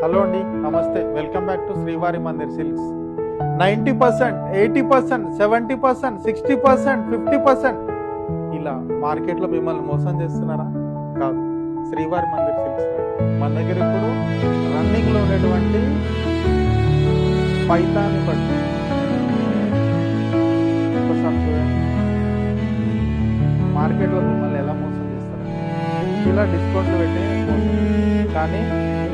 Hello అండి, నమస్తే. Welcome back to శ్రీవారి మందిర్ సిల్క్స్. 90%, 80%, 70%, 60%, 50% ఇలా మార్కెట్లో మిమ్మల్ని మోసం చేస్తున్నారా? కాదు. శ్రీవారి మందిర్ సిల్క్స్ మన దగ్గర ఇప్పుడు రన్నింగ్లో ఉన్నటువంటి పైతాని పట్టు ఒకసారి చూడండి. మార్కెట్లో మిమ్మల్ని ఎలా మోసం చేస్తారు? ఇలా డిస్కౌంట్లు పెట్టే మోసం, కానీ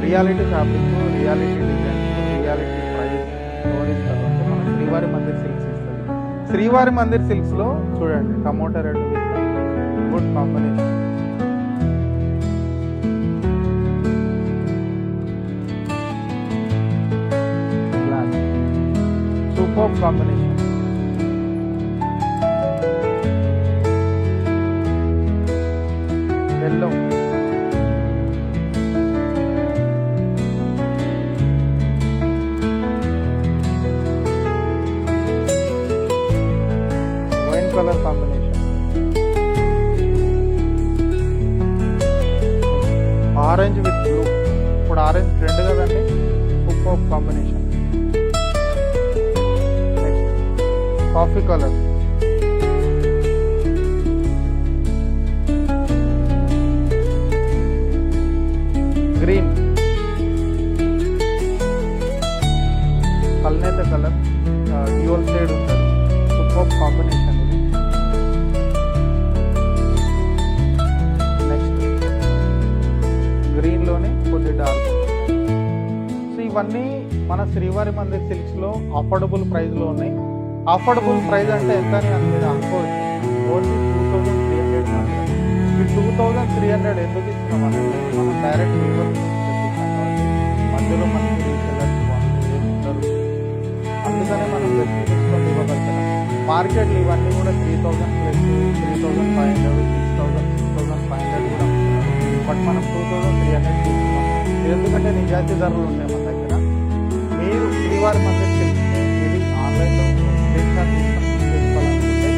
reality fabric, reality designs, reality price ఎవరిస్తారు అంటే మన శ్రీవారి మందిర్ సిల్క్స్ ఇస్తుంది. శ్రీవారి మందిర్ సిల్క్స్లో చూడండి, tomato red good combination, black super combination, yellow, wine colour combination, orange with blue. ఇప్పుడు ఆరెంజ్ ట్రెండ్ కదండి, super combination. Next coffee colour, green, కల్నేత కలర్, డ్యూయల్ షేడ్ ఉంటుంది, సూపర్ కాంబినేషన్ ఇది. నెక్స్ట్ గ్రీన్లోనే కొద్ది డార్క్. సో ఇవన్నీ మన శ్రీవారి మందిర్ సిల్క్స్లో అఫోర్డబుల్ ప్రైస్లో ఉన్నాయి. అఫోర్డబుల్ ప్రైస్ అంటే ఎంత అని మీరు అనుకోవచ్చు, ఓన్లీ 2300 మాత్రమే. ఈ 2300 ఎందుకు ఇస్తున్నామంటే మనం డైరెక్ట్ వీవర్ తెప్పిస్తాం కాబట్టి మధ్యలో మనకి రీసెల్లర్స్ వాళ్ళు ఉంటారు, అందుకనే మనం బెస్ట్ డిస్కౌంట్ ఇవ్వగలుగుతున్నాం. మార్కెట్లో ఇవన్నీ కూడా 3000 ప్లస్ 3500, 6000, 6500 కూడా అమ్ముతున్నారు. బట్ మనం 2300 తీసుకున్నాం, ఎందుకంటే నిజాయితీ ధరలు ఉన్నాయి మన దగ్గర. మీరు శ్రీవారి మందిర్ సిల్క్స్ని మీరు ఆన్లైన్లో స్క్రీన్ షాట్ తీసుకోవాలనుకుంటే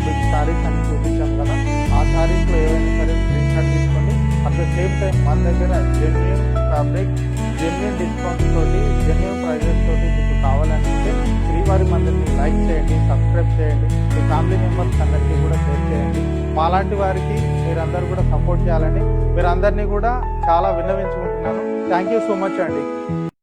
మీకు శారీస్ అన్ని చూపించాం కదా, ఆ శారీస్లో ఏవైనా సరే స్క్రీన్ షాట్ తీసుకోండి. అట్ ద సేమ్ టైం మన దగ్గర జెన్యూన్ ఫ్యాబ్రిక్, జెన్యూన్ డిస్కౌంట్స్ తోటి, జెన్యూన్ ప్రైజెస్ తోటి మీకు కావాలనుకుంటే శ్రీవారి మందిర్ని లైక్ చేయండి, సబ్స్క్రైబ్ చేయండి, మీ ఫ్యామిలీ మెంబర్స్ అందరికీ కూడా షేర్ చేయండి. మాలాంటి వారికి మీరందరూ కూడా సపోర్ట్ చేయాలని మీరందరినీ కూడా చాలా విన్నవించుకుంటున్నాను. థ్యాంక్ యూ సో మచ్ అండి.